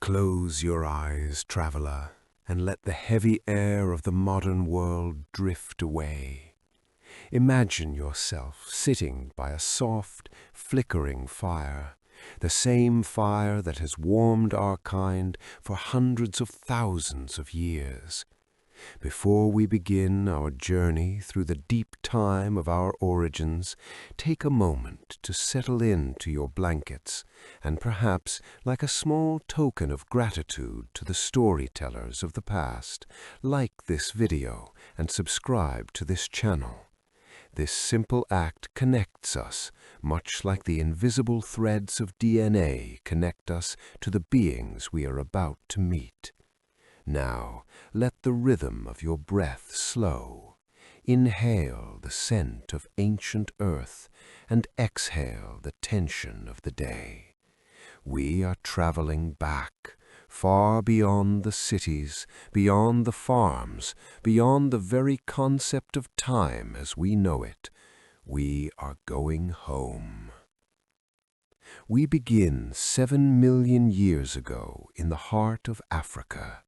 Close your eyes, traveler, and let the heavy air of the modern world drift away. Imagine yourself sitting by a soft, flickering fire, the same fire that has warmed our kind for hundreds of thousands of years. Before we begin our journey through the deep time of our origins, take a moment to settle into your blankets and perhaps, like a small token of gratitude to the storytellers of the past, like this video and subscribe to this channel. This simple act connects us, much like the invisible threads of DNA connect us to the beings we are about to meet. Now, let the rhythm of your breath slow. Inhale the scent of ancient earth and exhale the tension of the day. We are traveling back, far beyond the cities, beyond the farms, beyond the very concept of time as we know it. We are going home. We begin 7 million years ago in the heart of Africa.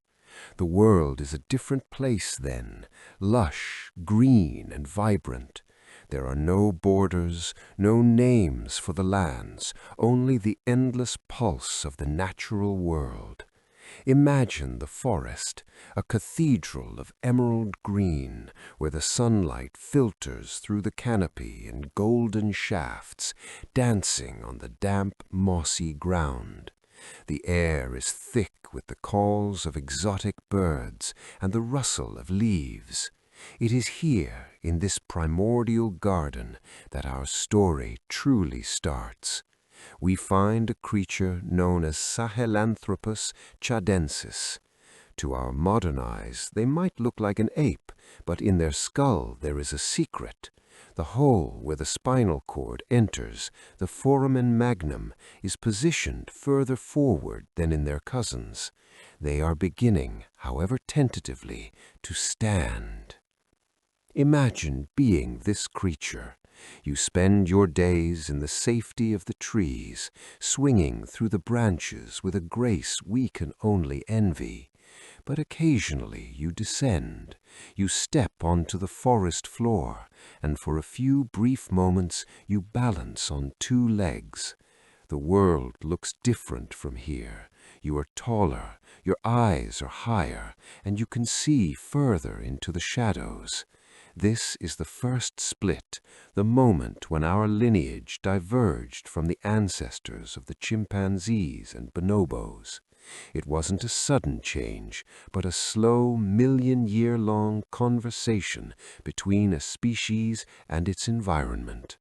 The world is a different place then, lush, green, and vibrant. There are no borders, no names for the lands, only the endless pulse of the natural world. Imagine the forest, a cathedral of emerald green, where the sunlight filters through the canopy in golden shafts, dancing on the damp, mossy ground. The air is thick with the calls of exotic birds and the rustle of leaves. It is here, in this primordial garden, that our story truly starts. We find a creature known as Sahelanthropus chadensis. To our modern eyes, they might look like an ape, but in their skull there is a secret. The hole where the spinal cord enters, the foramen magnum, is positioned further forward than in their cousins. They are beginning, however tentatively, to stand. Imagine being this creature. You spend your days in the safety of the trees, swinging through the branches with a grace we can only envy. But occasionally you descend. You step onto the forest floor, and for a few brief moments you balance on two legs. The world looks different from here. You are taller, your eyes are higher, and you can see further into the shadows. This is the first split, the moment when our lineage diverged from the ancestors of the chimpanzees and bonobos. It wasn't a sudden change, but a slow, million-year-long conversation between a species and its environment.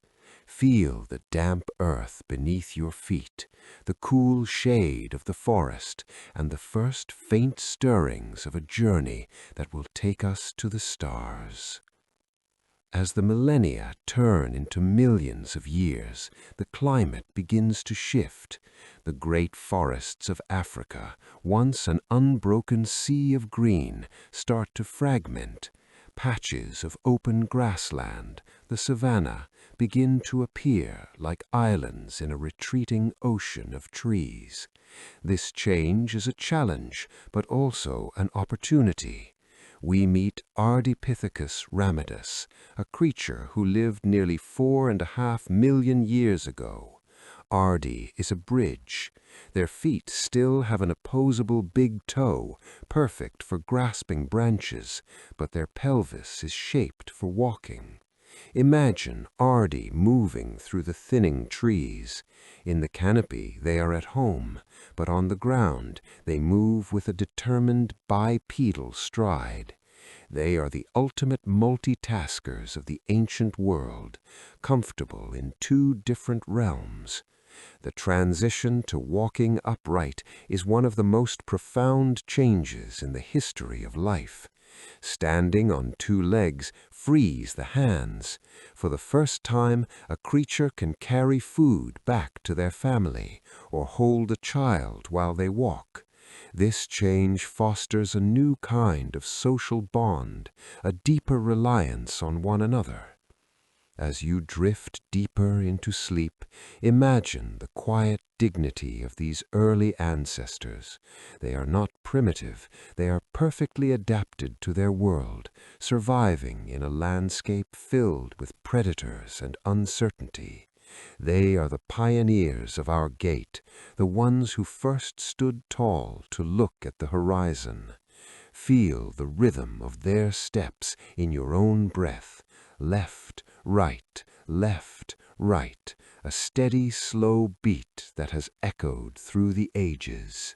Feel the damp earth beneath your feet, the cool shade of the forest, and the first faint stirrings of a journey that will take us to the stars. As the millennia turn into millions of years, the climate begins to shift. The great forests of Africa, once an unbroken sea of green, start to fragment. Patches of open grassland, the savanna, begin to appear like islands in a retreating ocean of trees. This change is a challenge, but also an opportunity. We meet Ardipithecus ramidus, a creature who lived nearly 4.5 million years ago. Ardi is a bridge. Their feet still have an opposable big toe, perfect for grasping branches, but their pelvis is shaped for walking. Imagine Ardi moving through the thinning trees. In the canopy they are at home, but on the ground they move with a determined bipedal stride. They are the ultimate multitaskers of the ancient world, comfortable in two different realms. The transition to walking upright is one of the most profound changes in the history of life. Standing on two legs frees the hands. For the first time, a creature can carry food back to their family or hold a child while they walk. This change fosters a new kind of social bond, a deeper reliance on one another. As you drift deeper into sleep, imagine the quiet dignity of these early ancestors. They are not primitive, they are perfectly adapted to their world, surviving in a landscape filled with predators and uncertainty. They are the pioneers of our gate, the ones who first stood tall to look at the horizon. Feel the rhythm of their steps in your own breath. Left, right, a steady, slow beat that has echoed through the ages.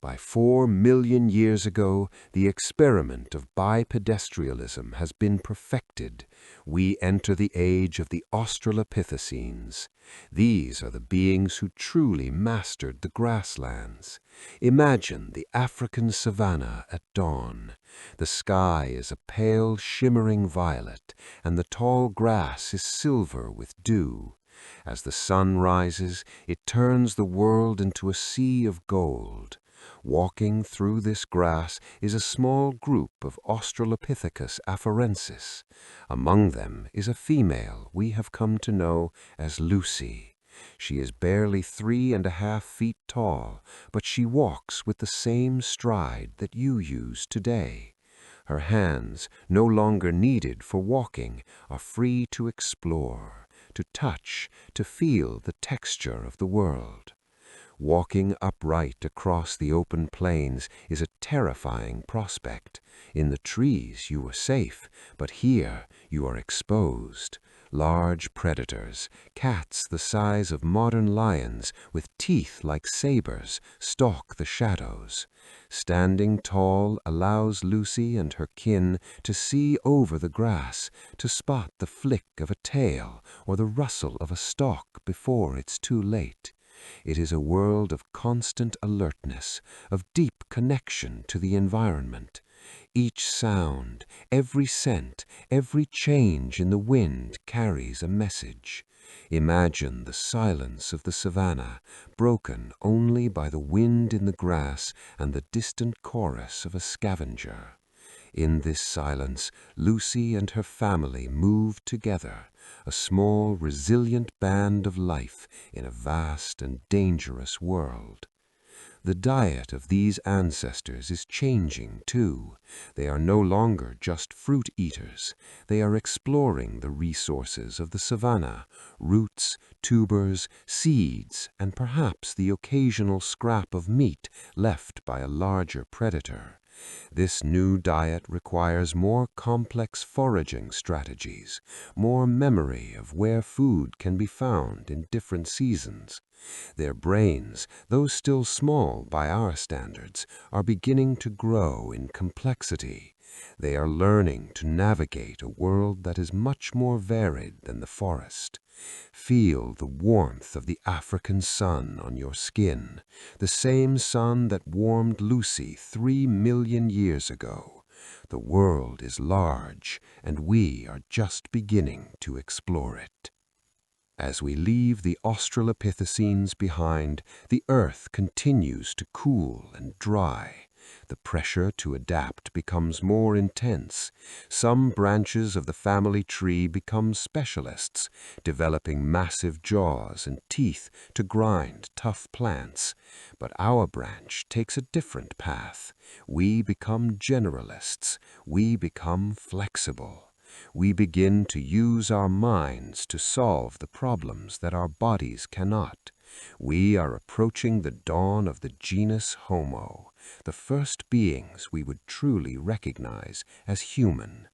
By 4 million years ago, the experiment of bipedestrialism has been perfected. We enter the age of the Australopithecines. These are the beings who truly mastered the grasslands. Imagine the African savanna at dawn. The sky is a pale, shimmering violet, and the tall grass is silver with dew. As the sun rises, it turns the world into a sea of gold. Walking through this grass is a small group of Australopithecus afarensis. Among them is a female we have come to know as Lucy. She is barely 3.5 feet tall, but she walks with the same stride that you use today. Her hands, no longer needed for walking, are free to explore, to touch, to feel the texture of the world. Walking upright across the open plains is a terrifying prospect. In the trees you are safe, but here you are exposed. Large predators, cats the size of modern lions with teeth like sabers, stalk the shadows. Standing tall allows Lucy and her kin to see over the grass, to spot the flick of a tail or the rustle of a stalk before it's too late. It is a world of constant alertness, of deep connection to the environment. Each sound, every scent, every change in the wind carries a message. Imagine the silence of the savanna, broken only by the wind in the grass and the distant chorus of a scavenger. In this silence, Lucy and her family move together, a small, resilient band of life in a vast and dangerous world. The diet of these ancestors is changing, too. They are no longer just fruit eaters. They are exploring the resources of the savanna, roots, tubers, seeds, and perhaps the occasional scrap of meat left by a larger predator. This new diet requires more complex foraging strategies, more memory of where food can be found in different seasons. Their brains, though still small by our standards, are beginning to grow in complexity. They are learning to navigate a world that is much more varied than the forest. Feel the warmth of the African sun on your skin, the same sun that warmed Lucy 3 million years ago. The world is large, and we are just beginning to explore it. As we leave the Australopithecines behind, the earth continues to cool and dry. The pressure to adapt becomes more intense. Some branches of the family tree become specialists, developing massive jaws and teeth to grind tough plants. But our branch takes a different path. We become generalists. We become flexible. We begin to use our minds to solve the problems that our bodies cannot. We are approaching the dawn of the genus Homo, the first beings we would truly recognize as human.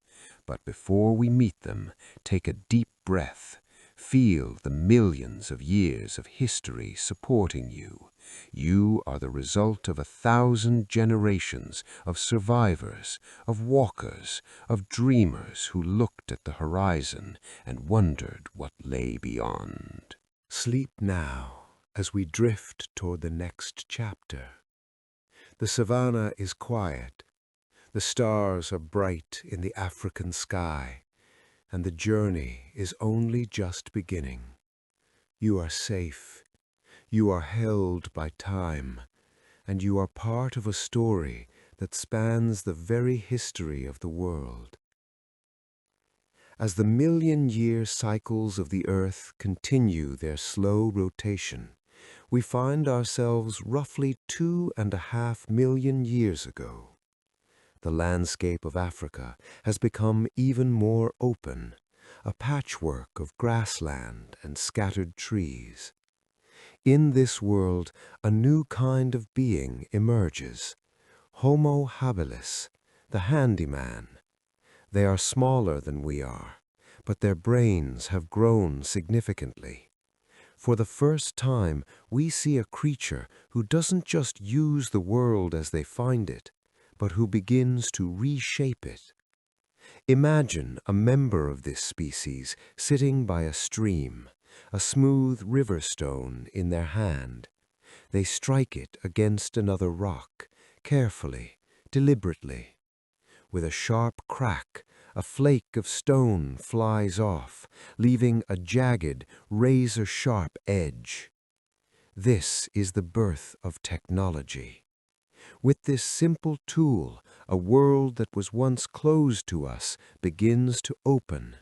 But before we meet them, take a deep breath. Feel the millions of years of history supporting you. You are the result of 1,000 generations of survivors, of walkers, of dreamers who looked at the horizon and wondered what lay beyond. Sleep now as we drift toward the next chapter. The savanna is quiet. The stars are bright in the African sky, and the journey is only just beginning. You are safe. You are held by time, and you are part of a story that spans the very history of the world. As the million-year cycles of the Earth continue their slow rotation, we find ourselves roughly 2.5 million years ago. The landscape of Africa has become even more open, a patchwork of grassland and scattered trees. In this world, a new kind of being emerges, Homo habilis, the handyman. They are smaller than we are, but their brains have grown significantly. For the first time, we see a creature who doesn't just use the world as they find it, but who begins to reshape it. Imagine a member of this species sitting by a stream, a smooth river stone in their hand. They strike it against another rock, carefully, deliberately. With a sharp crack, a flake of stone flies off, leaving a jagged, razor-sharp edge. This is the birth of technology. With this simple tool, a world that was once closed to us begins to open.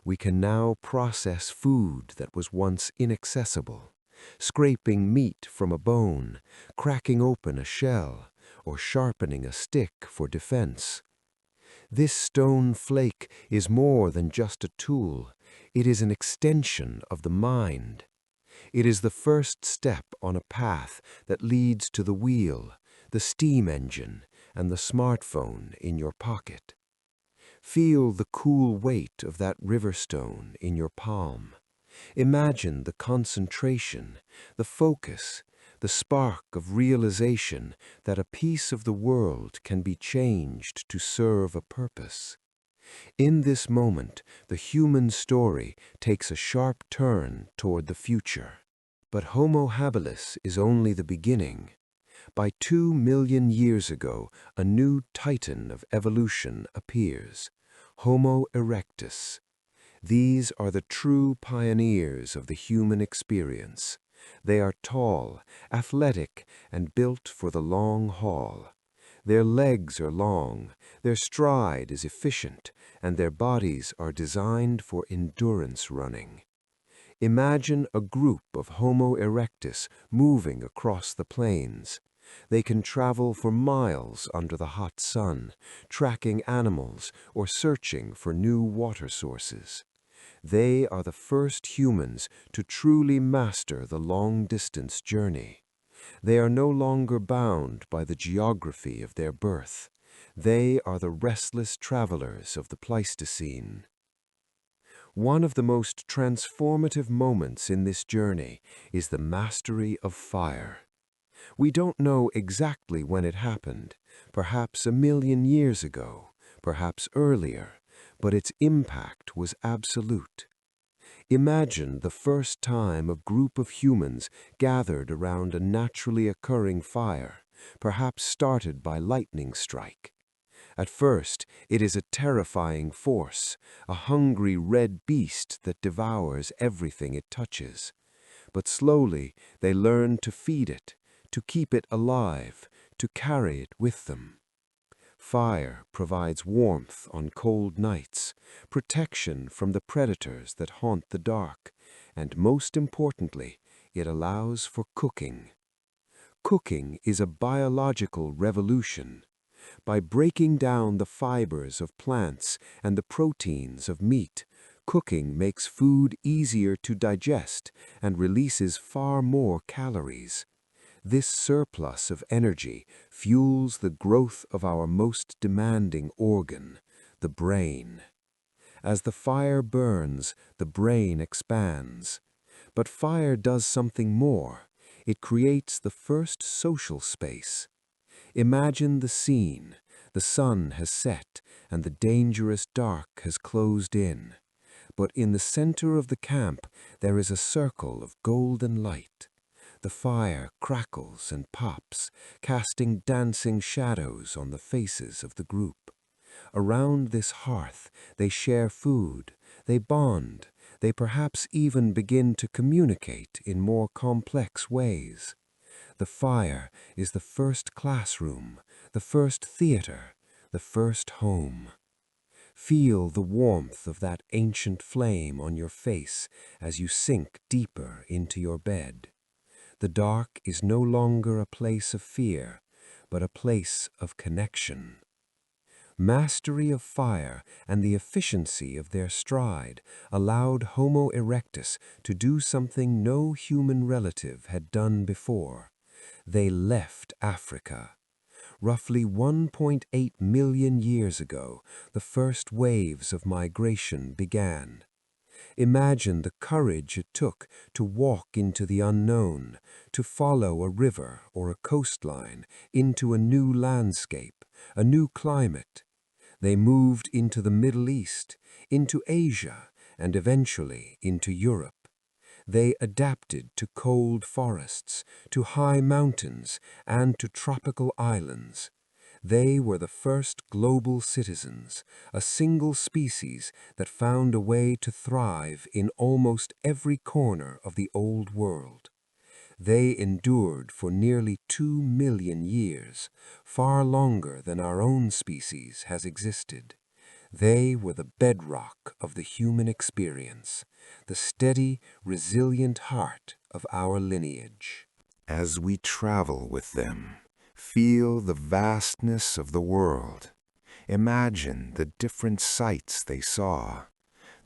We can now process food that was once inaccessible, scraping meat from a bone, cracking open a shell, or sharpening a stick for defense. This stone flake is more than just a tool. It is an extension of the mind. It is the first step on a path that leads to the wheel, the steam engine, and the smartphone in your pocket. Feel the cool weight of that river stone in your palm. Imagine the concentration, the focus, the spark of realization that a piece of the world can be changed to serve a purpose. In this moment, the human story takes a sharp turn toward the future. But Homo habilis is only the beginning. By 2 million years ago, a new titan of evolution appears, Homo erectus. These are the true pioneers of the human experience. They are tall, athletic, and built for the long haul. Their legs are long, their stride is efficient, and their bodies are designed for endurance running. Imagine a group of Homo erectus moving across the plains. They can travel for miles under the hot sun, tracking animals or searching for new water sources. They are the first humans to truly master the long-distance journey. They are no longer bound by the geography of their birth. They are the restless travelers of the Pleistocene. One of the most transformative moments in this journey is the mastery of fire. We don't know exactly when it happened, perhaps 1 million years ago, perhaps earlier, but its impact was absolute. Imagine the first time a group of humans gathered around a naturally occurring fire, perhaps started by lightning strike. At first, it is a terrifying force, a hungry red beast that devours everything it touches. But slowly, they learn to feed it, to keep it alive, to carry it with them. Fire provides warmth on cold nights, protection from the predators that haunt the dark, and most importantly, it allows for cooking. Cooking is a biological revolution. By breaking down the fibers of plants and the proteins of meat, cooking makes food easier to digest and releases far more calories. This surplus of energy fuels the growth of our most demanding organ, the brain. As the fire burns, the brain expands. But fire does something more. It creates the first social space. Imagine the scene. The sun has set, and the dangerous dark has closed in. But in the center of the camp, there is a circle of golden light. The fire crackles and pops, casting dancing shadows on the faces of the group. Around this hearth, they share food, they bond, they perhaps even begin to communicate in more complex ways. The fire is the first classroom, the first theater, the first home. Feel the warmth of that ancient flame on your face as you sink deeper into your bed. The dark is no longer a place of fear, but a place of connection. Mastery of fire and the efficiency of their stride allowed Homo erectus to do something no human relative had done before. They left Africa. Roughly 1.8 million years ago, the first waves of migration began. Imagine the courage it took to walk into the unknown, to follow a river or a coastline into a new landscape, a new climate. They moved into the Middle East, into Asia, and eventually into Europe. They adapted to cold forests, to high mountains, and to tropical islands. They were the first global citizens, a single species that found a way to thrive in almost every corner of the Old World. They endured for nearly 2 million years, far longer than our own species has existed. They were the bedrock of the human experience, the steady, resilient heart of our lineage. As we travel with them, feel the vastness of the world. Imagine the different sights they saw,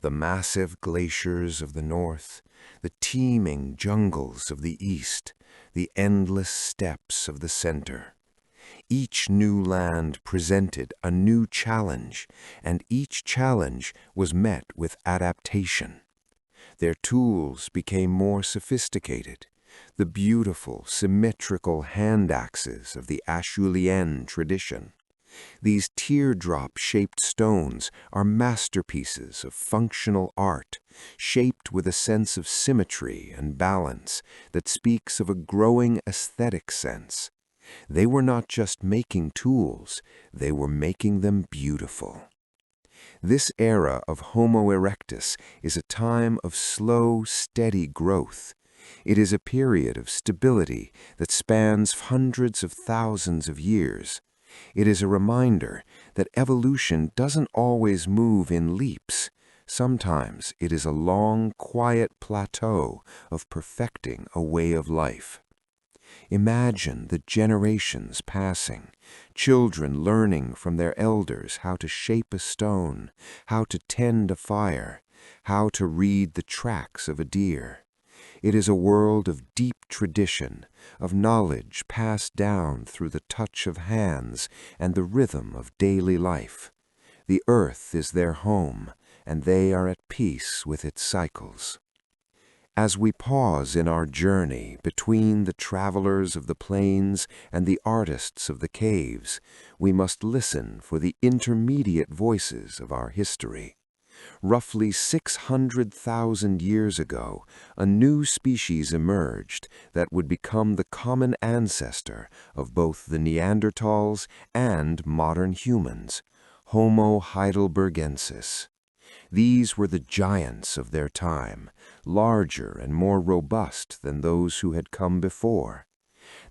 the massive glaciers of the north, the teeming jungles of the east, the endless steppes of the center. Each new land presented a new challenge, and each challenge was met with adaptation. Their tools became more sophisticated. The beautiful, symmetrical hand axes of the Acheulean tradition. These teardrop-shaped stones are masterpieces of functional art, shaped with a sense of symmetry and balance that speaks of a growing aesthetic sense. They were not just making tools, they were making them beautiful. This era of Homo erectus is a time of slow, steady growth. It is a period of stability that spans hundreds of thousands of years. It is a reminder that evolution doesn't always move in leaps. Sometimes it is a long, quiet plateau of perfecting a way of life. Imagine the generations passing, children learning from their elders how to shape a stone, how to tend a fire, how to read the tracks of a deer. It is a world of deep tradition, of knowledge passed down through the touch of hands and the rhythm of daily life. The earth is their home, and they are at peace with its cycles. As we pause in our journey between the travelers of the plains and the artists of the caves, we must listen for the intermediate voices of our history. Roughly 600,000 years ago, a new species emerged that would become the common ancestor of both the Neanderthals and modern humans, Homo heidelbergensis. These were the giants of their time, larger and more robust than those who had come before.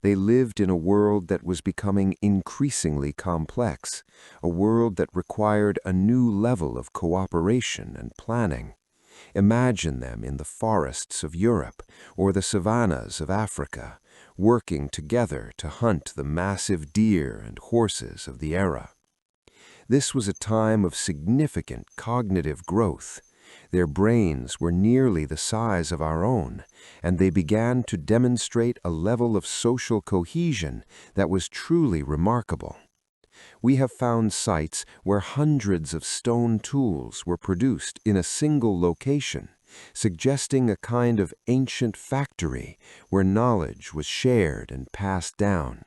They lived in a world that was becoming increasingly complex, a world that required a new level of cooperation and planning. Imagine them in the forests of Europe or the savannas of Africa, working together to hunt the massive deer and horses of the era. This was a time of significant cognitive growth. Their brains were nearly the size of our own, and they began to demonstrate a level of social cohesion that was truly remarkable. We have found sites where hundreds of stone tools were produced in a single location, suggesting a kind of ancient factory where knowledge was shared and passed down.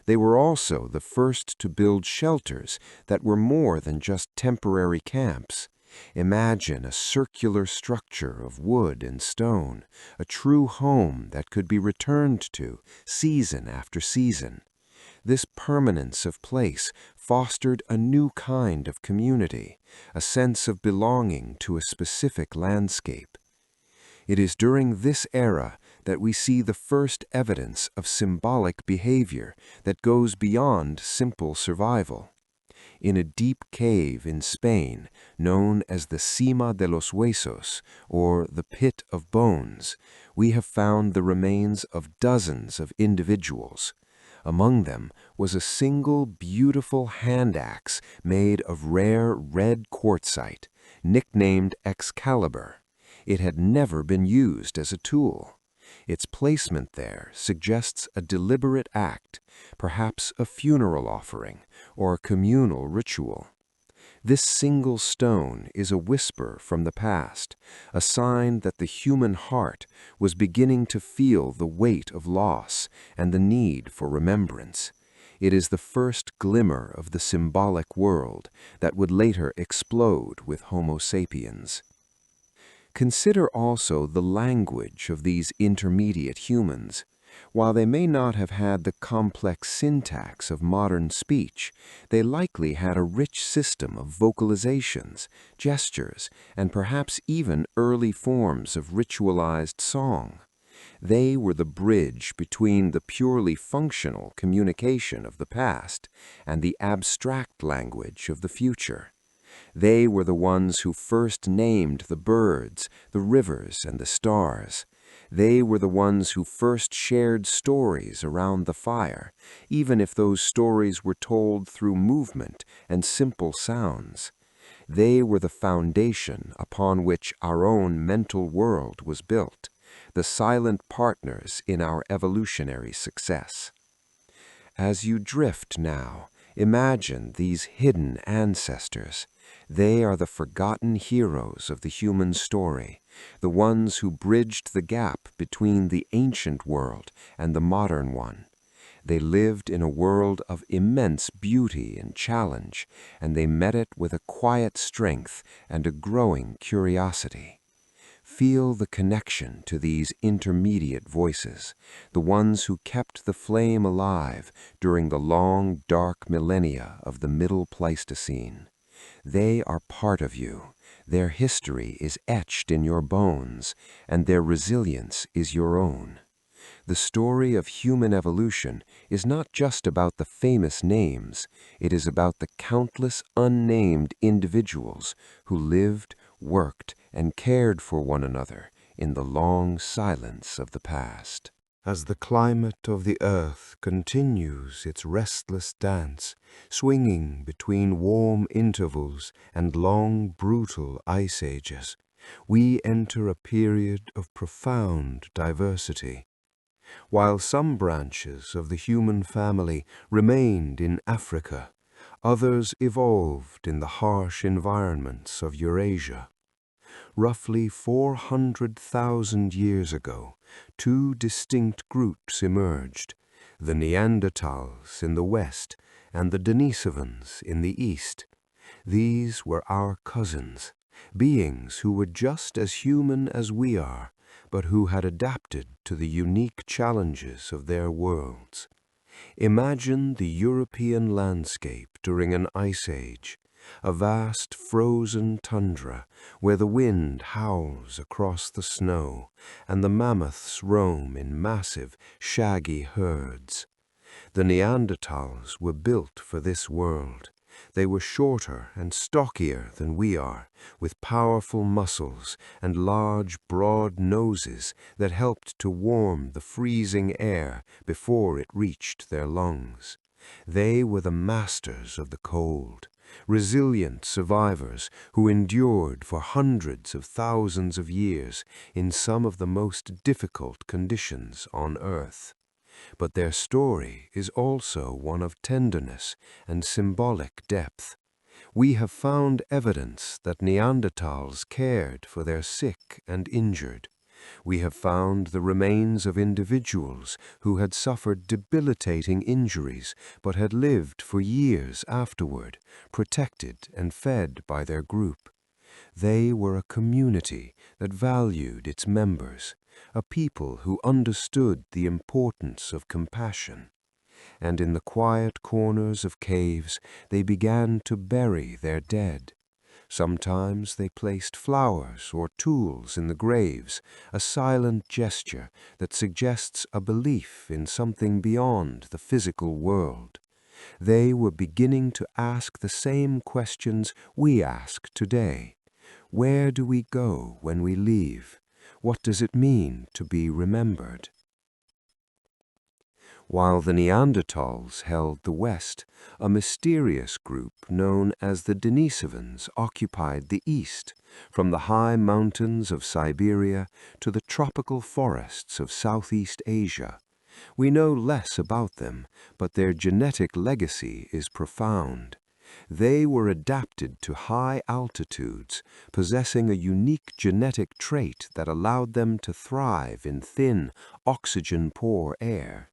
They were also the first to build shelters that were more than just temporary camps. Imagine a circular structure of wood and stone, a true home that could be returned to season after season. This permanence of place fostered a new kind of community, a sense of belonging to a specific landscape. It is during this era that we see the first evidence of symbolic behavior that goes beyond simple survival. In a deep cave in Spain, known as the Cima de los Huesos, or the Pit of Bones, we have found the remains of dozens of individuals. Among them was a single beautiful hand axe made of rare red quartzite, nicknamed Excalibur. It had never been used as a tool. Its placement there suggests a deliberate act, perhaps a funeral offering or a communal ritual. This single stone is a whisper from the past, a sign that the human heart was beginning to feel the weight of loss and the need for remembrance. It is the first glimmer of the symbolic world that would later explode with Homo sapiens. Consider also the language of these intermediate humans. While they may not have had the complex syntax of modern speech, they likely had a rich system of vocalizations, gestures, and perhaps even early forms of ritualized song. They were the bridge between the purely functional communication of the past and the abstract language of the future. They were the ones who first named the birds, the rivers, and the stars. They were the ones who first shared stories around the fire, even if those stories were told through movement and simple sounds. They were the foundation upon which our own mental world was built, the silent partners in our evolutionary success. As you drift now, imagine these hidden ancestors. They are the forgotten heroes of the human story, the ones who bridged the gap between the ancient world and the modern one. They lived in a world of immense beauty and challenge, and they met it with a quiet strength and a growing curiosity. Feel the connection to these intermediate voices, the ones who kept the flame alive during the long, dark millennia of the Middle Pleistocene. They are part of you. Their history is etched in your bones, and their resilience is your own. The story of human evolution is not just about the famous names, it is about the countless unnamed individuals who lived, worked, and cared for one another in the long silence of the past. As the climate of the earth continues its restless dance, swinging between warm intervals and long, brutal ice ages, we enter a period of profound diversity. While some branches of the human family remained in Africa, others evolved in the harsh environments of Eurasia. Roughly 400,000 years ago, two distinct groups emerged, the Neanderthals in the west and the Denisovans in the east. These were our cousins, beings who were just as human as we are, but who had adapted to the unique challenges of their worlds. Imagine the European landscape during an ice age, a vast frozen tundra where the wind howls across the snow and the mammoths roam in massive, shaggy herds. The Neanderthals were built for this world. They were shorter and stockier than we are, with powerful muscles and large, broad noses that helped to warm the freezing air before it reached their lungs. They were the masters of the cold, resilient survivors who endured for hundreds of thousands of years in some of the most difficult conditions on Earth. But their story is also one of tenderness and symbolic depth. We have found evidence that Neanderthals cared for their sick and injured. We have found the remains of individuals who had suffered debilitating injuries but had lived for years afterward, protected and fed by their group. They were a community that valued its members, a people who understood the importance of compassion. And in the quiet corners of caves they began to bury their dead. Sometimes they placed flowers or tools in the graves, a silent gesture that suggests a belief in something beyond the physical world. They were beginning to ask the same questions we ask today. Where do we go when we leave? What does it mean to be remembered? While the Neanderthals held the West, a mysterious group known as the Denisovans occupied the East, from the high mountains of Siberia to the tropical forests of Southeast Asia. We know less about them, but their genetic legacy is profound. They were adapted to high altitudes, possessing a unique genetic trait that allowed them to thrive in thin, oxygen-poor air.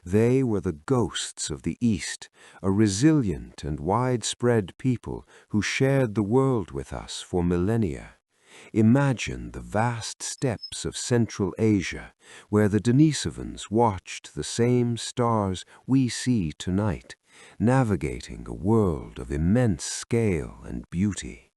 They were the ghosts of the East, a resilient and widespread people who shared the world with us for millennia. Imagine the vast steppes of Central Asia, where the Denisovans watched the same stars we see tonight, navigating a world of immense scale and beauty.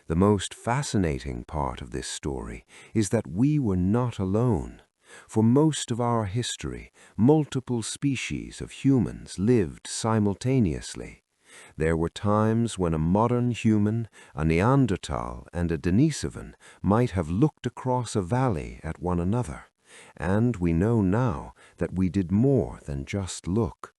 The most fascinating part of this story is that we were not alone. For most of our history, multiple species of humans lived simultaneously. There were times when a modern human, a Neanderthal, and a Denisovan might have looked across a valley at one another, and we know now that we did more than just look.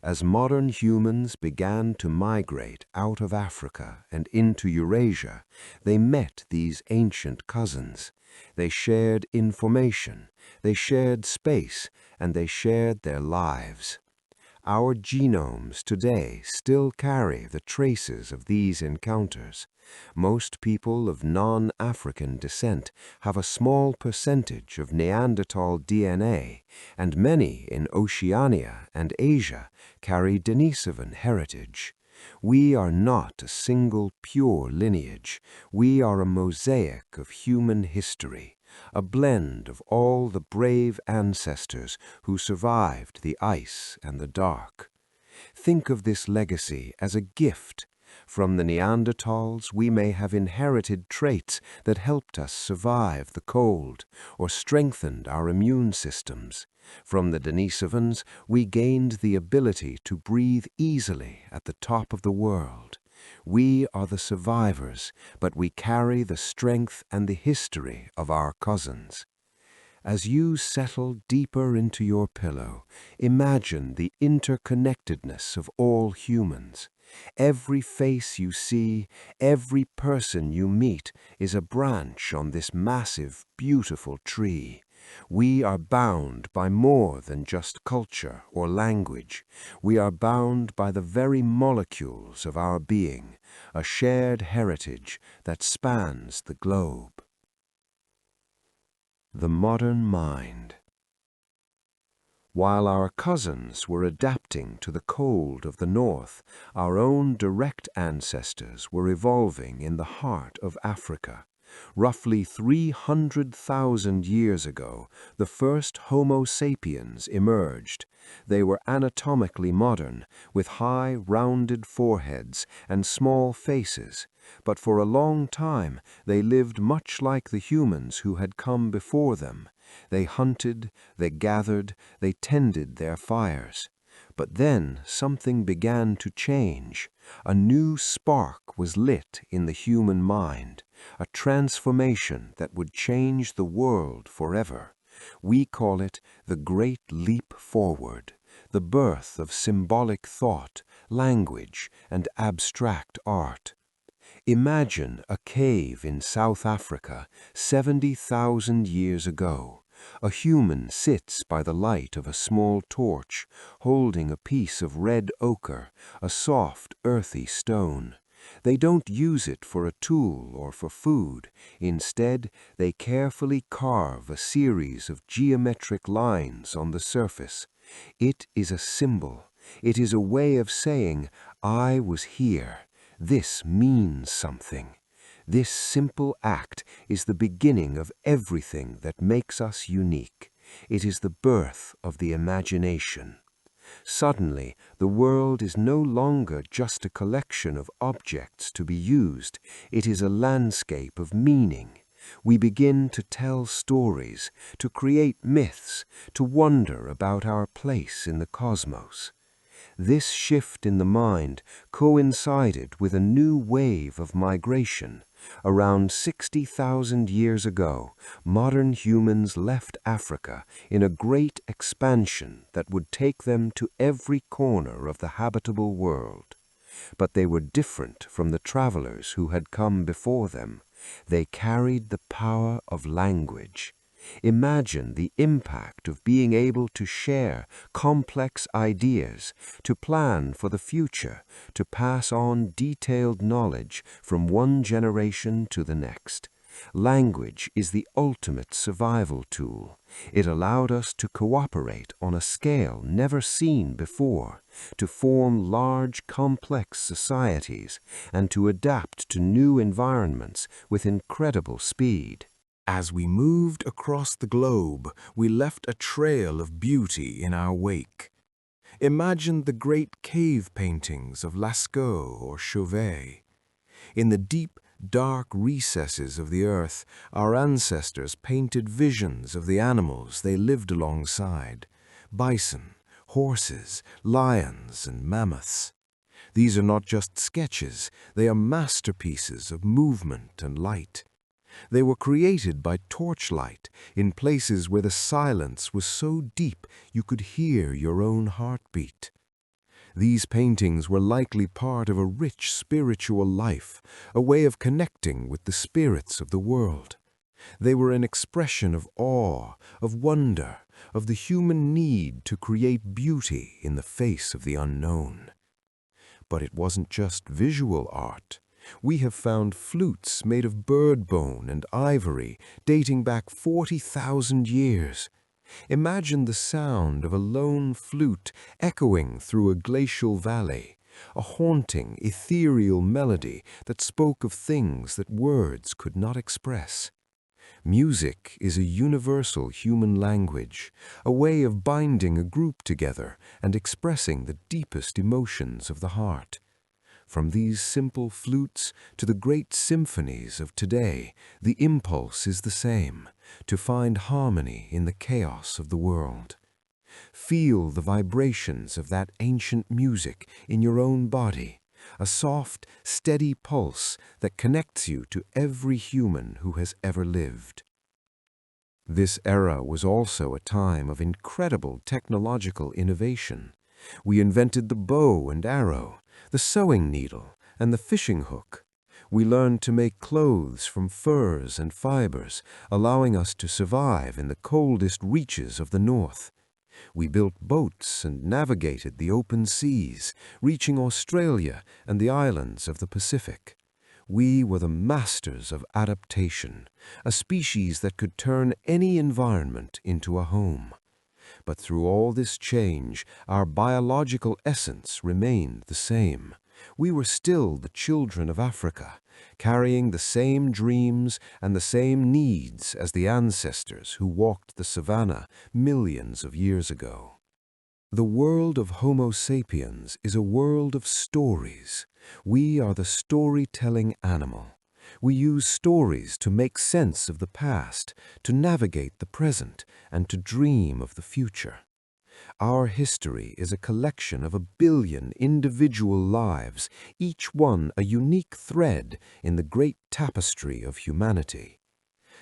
As modern humans began to migrate out of Africa and into Eurasia, they met these ancient cousins. They shared information, they shared space, and they shared their lives. Our genomes today still carry the traces of these encounters. Most people of non-African descent have a small percentage of Neanderthal DNA, and many in Oceania and Asia carry Denisovan heritage. We are not a single pure lineage. We are a mosaic of human history, a blend of all the brave ancestors who survived the ice and the dark. Think of this legacy as a gift. From the Neanderthals, we may have inherited traits that helped us survive the cold or strengthened our immune systems. From the Denisovans, we gained the ability to breathe easily at the top of the world. We are the survivors, but we carry the strength and the history of our cousins. As you settle deeper into your pillow, imagine the interconnectedness of all humans. Every face you see, every person you meet is a branch on this massive, beautiful tree. We are bound by more than just culture or language. We are bound by the very molecules of our being, a shared heritage that spans the globe. The modern mind. While our cousins were adapting to the cold of the north, our own direct ancestors were evolving in the heart of Africa. Roughly 300,000 years ago, the first Homo sapiens emerged. They were anatomically modern, with high, rounded foreheads and small faces, but for a long time they lived much like the humans who had come before them. They hunted, they gathered, they tended their fires. But then something began to change. A new spark was lit in the human mind, a transformation that would change the world forever. We call it the Great Leap Forward, the birth of symbolic thought, language, and abstract art. Imagine a cave in South Africa 70,000 years ago. A human sits by the light of a small torch, holding a piece of red ochre, a soft, earthy stone. They don't use it for a tool or for food. Instead, they carefully carve a series of geometric lines on the surface. It is a symbol. It is a way of saying, I was here. This means something. This simple act is the beginning of everything that makes us unique. It is the birth of the imagination. Suddenly, the world is no longer just a collection of objects to be used. It is a landscape of meaning. We begin to tell stories, to create myths, to wonder about our place in the cosmos. This shift in the mind coincided with a new wave of migration. Around 60,000 years ago, modern humans left Africa in a great expansion that would take them to every corner of the habitable world. But they were different from the travelers who had come before them. They carried the power of language. Imagine the impact of being able to share complex ideas, to plan for the future, to pass on detailed knowledge from one generation to the next. Language is the ultimate survival tool. It allowed us to cooperate on a scale never seen before, to form large, complex societies, and to adapt to new environments with incredible speed. As we moved across the globe, we left a trail of beauty in our wake. Imagine the great cave paintings of Lascaux or Chauvet. In the deep, dark recesses of the earth, our ancestors painted visions of the animals they lived alongside: bison, horses, lions, and mammoths. These are not just sketches, they are masterpieces of movement and light. They were created by torchlight in places where the silence was so deep you could hear your own heartbeat. These paintings were likely part of a rich spiritual life, a way of connecting with the spirits of the world. They were an expression of awe, of wonder, of the human need to create beauty in the face of the unknown. But it wasn't just visual art. We have found flutes made of bird bone and ivory dating back 40,000 years. Imagine the sound of a lone flute echoing through a glacial valley, a haunting, ethereal melody that spoke of things that words could not express. Music is a universal human language, a way of binding a group together and expressing the deepest emotions of the heart. From these simple flutes to the great symphonies of today, the impulse is the same: to find harmony in the chaos of the world. Feel the vibrations of that ancient music in your own body, a soft, steady pulse that connects you to every human who has ever lived. This era was also a time of incredible technological innovation. We invented the bow and arrow, the sewing needle, and the fishing hook. We learned to make clothes from furs and fibers, allowing us to survive in the coldest reaches of the north. We built boats and navigated the open seas, reaching Australia and the islands of the Pacific. We were the masters of adaptation, a species that could turn any environment into a home. But through all this change, our biological essence remained the same. We were still the children of Africa, carrying the same dreams and the same needs as the ancestors who walked the savanna millions of years ago. The world of Homo sapiens is a world of stories. We are the storytelling animal. We use stories to make sense of the past, to navigate the present, and to dream of the future. Our history is a collection of 1 billion individual lives, each one a unique thread in the great tapestry of humanity.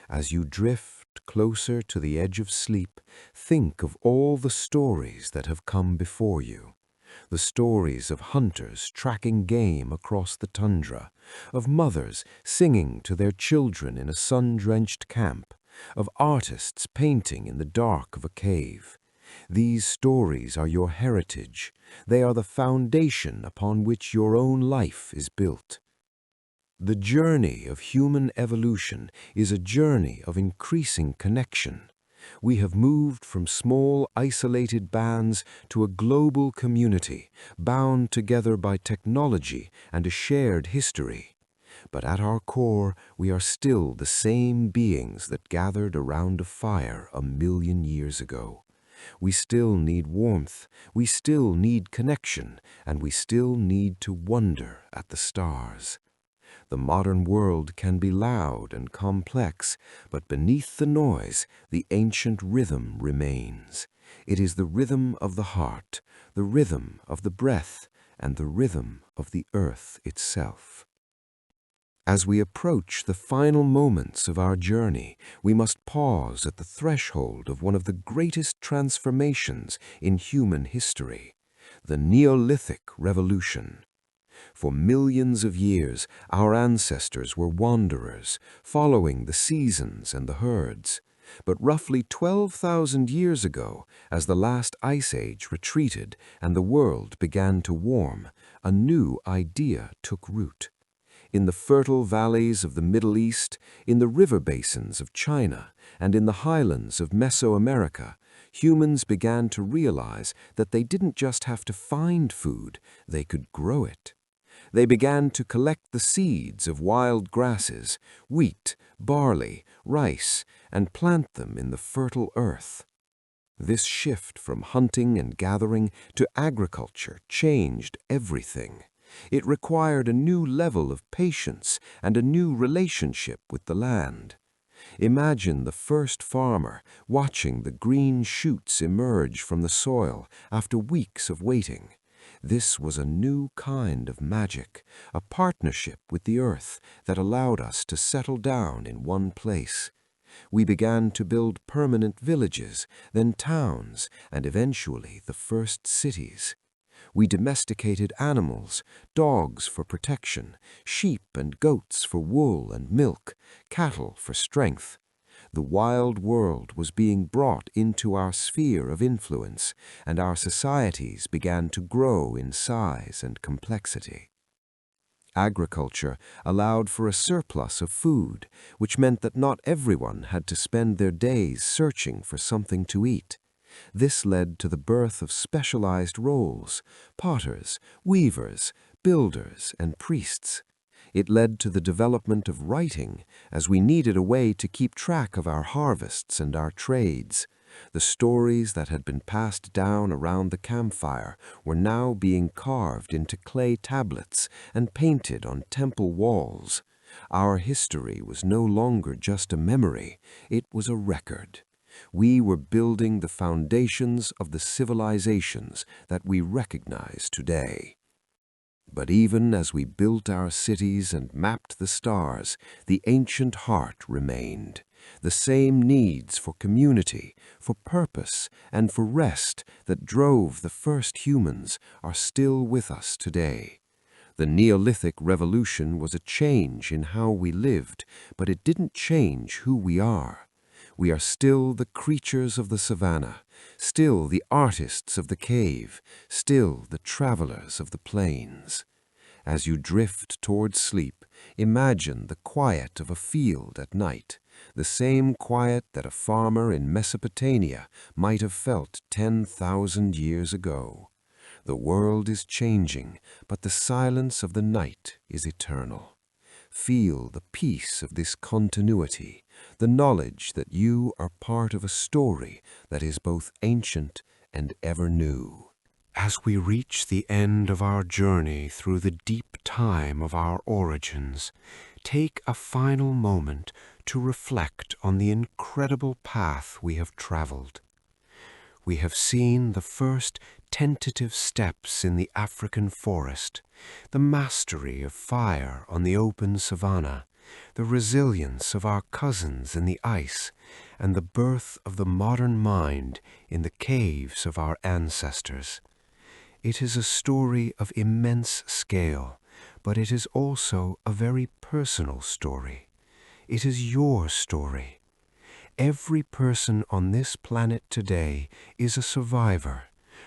As you drift closer to the edge of sleep, think of all the stories that have come before you. The stories of hunters tracking game across the tundra, of mothers singing to their children in a sun-drenched camp, of artists painting in the dark of a cave. These stories are your heritage. They are the foundation upon which your own life is built. The journey of human evolution is a journey of increasing connection. We have moved from small, isolated bands to a global community, bound together by technology and a shared history. But at our core, we are still the same beings that gathered around a fire 1 million years ago. We still need warmth, we still need connection, and we still need to wonder at the stars. The modern world can be loud and complex, but beneath the noise, the ancient rhythm remains. It is the rhythm of the heart, the rhythm of the breath, and the rhythm of the earth itself. As we approach the final moments of our journey, we must pause at the threshold of one of the greatest transformations in human history, the Neolithic Revolution. For millions of years, our ancestors were wanderers, following the seasons and the herds. But roughly 12,000 years ago, as the last ice age retreated and the world began to warm, a new idea took root. In the fertile valleys of the Middle East, in the river basins of China, and in the highlands of Mesoamerica, humans began to realize that they didn't just have to find food, they could grow it. They began to collect the seeds of wild grasses, wheat, barley, rice, and plant them in the fertile earth. This shift from hunting and gathering to agriculture changed everything. It required a new level of patience and a new relationship with the land. Imagine the first farmer watching the green shoots emerge from the soil after weeks of waiting. This was a new kind of magic, a partnership with the earth that allowed us to settle down in one place. We began to build permanent villages, then towns, and eventually the first cities. We domesticated animals, dogs for protection, sheep and goats for wool and milk, cattle for strength. The wild world was being brought into our sphere of influence, and our societies began to grow in size and complexity. Agriculture allowed for a surplus of food, which meant that not everyone had to spend their days searching for something to eat. This led to the birth of specialized roles: potters, weavers, builders, and priests. It led to the development of writing, as we needed a way to keep track of our harvests and our trades. The stories that had been passed down around the campfire were now being carved into clay tablets and painted on temple walls. Our history was no longer just a memory, it was a record. We were building the foundations of the civilizations that we recognize today. But even as we built our cities and mapped the stars, the ancient heart remained. The same needs for community, for purpose, and for rest that drove the first humans are still with us today. The Neolithic Revolution was a change in how we lived, but it didn't change who we are. We are still the creatures of the savanna, still the artists of the cave, still the travelers of the plains. As you drift towards sleep, imagine the quiet of a field at night, the same quiet that a farmer in Mesopotamia might have felt 10,000 years ago. The world is changing, but the silence of the night is eternal. Feel the peace of this continuity, the knowledge that you are part of a story that is both ancient and ever new. As we reach the end of our journey through the deep time of our origins, take a final moment to reflect on the incredible path we have traveled. We have seen the first tentative steps in the African forest, the mastery of fire on the open savanna, the resilience of our cousins in the ice, and the birth of the modern mind in the caves of our ancestors. It is a story of immense scale, but it is also a very personal story. It is your story. Every person on this planet today is a survivor,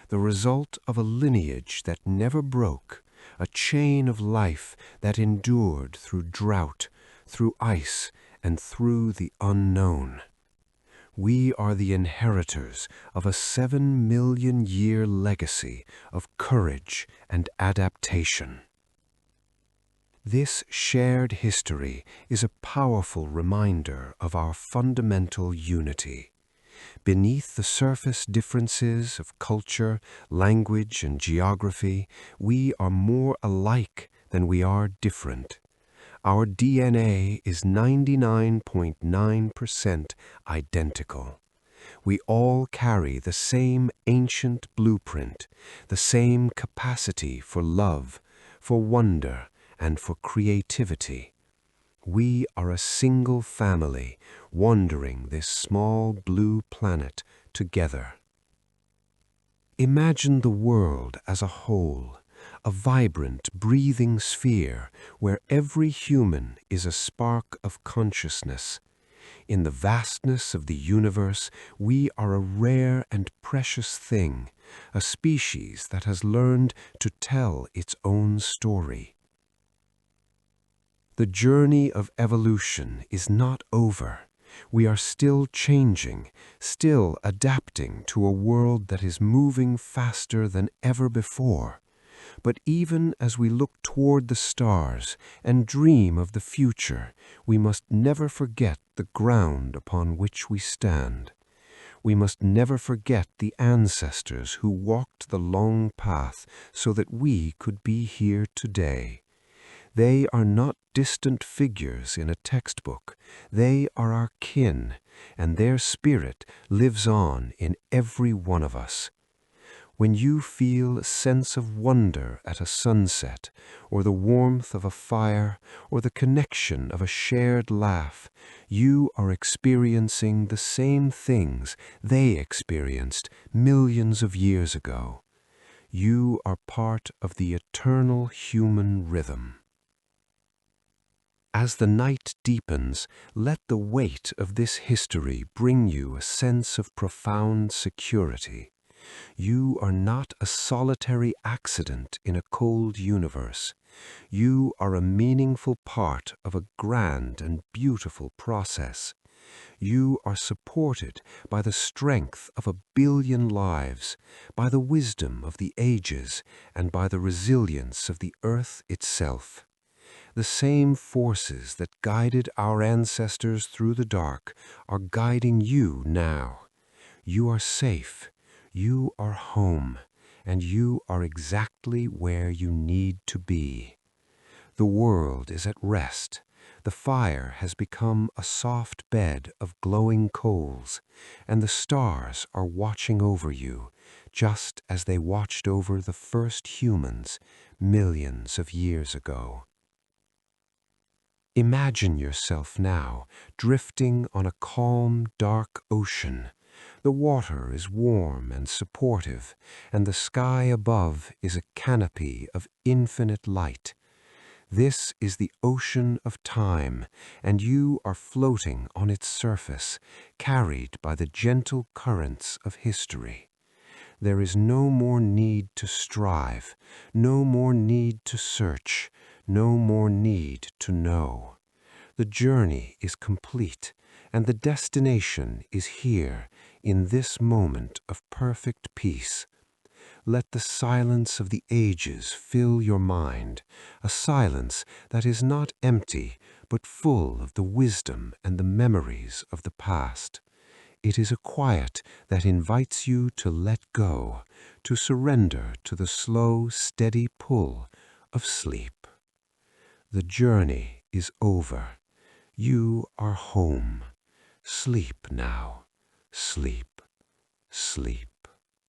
the result of a lineage that never broke, a chain of life that endured through drought, through ice, and through the unknown. We are the inheritors of a 7 million-year legacy of courage and adaptation. This shared history is a powerful reminder of our fundamental unity. Beneath the surface differences of culture, language, and geography, we are more alike than we are different. Our DNA is 99.9% identical. We all carry the same ancient blueprint, the same capacity for love, for wonder, and for creativity. We are a single family wandering this small blue planet together. Imagine the world as a whole, a vibrant, breathing sphere where every human is a spark of consciousness. In the vastness of the universe, we are a rare and precious thing, a species that has learned to tell its own story. The journey of evolution is not over. We are still changing, still adapting to a world that is moving faster than ever before. But even as we look toward the stars and dream of the future, we must never forget the ground upon which we stand. We must never forget the ancestors who walked the long path so that we could be here today. They are not distant figures in a textbook. They are our kin, and their spirit lives on in every one of us. When you feel a sense of wonder at a sunset, or the warmth of a fire, or the connection of a shared laugh, you are experiencing the same things they experienced millions of years ago. You are part of the eternal human rhythm. As the night deepens, let the weight of this history bring you a sense of profound security. You are not a solitary accident in a cold universe. You are a meaningful part of a grand and beautiful process. You are supported by the strength of 1 billion lives, by the wisdom of the ages, and by the resilience of the earth itself. The same forces that guided our ancestors through the dark are guiding you now. You are safe, you are home, and you are exactly where you need to be. The world is at rest. The fire has become a soft bed of glowing coals, and the stars are watching over you, just as they watched over the first humans millions of years ago. Imagine yourself now drifting on a calm, dark ocean. The water is warm and supportive, and the sky above is a canopy of infinite light. This is the ocean of time, and you are floating on its surface, carried by the gentle currents of history. There is no more need to strive, no more need to search, no more need to know. The journey is complete, and the destination is here, in this moment of perfect peace. Let the silence of the ages fill your mind, a silence that is not empty, but full of the wisdom and the memories of the past. It is a quiet that invites you to let go, to surrender to the slow, steady pull of sleep. The journey is over. You are home. Sleep now. Sleep. Sleep.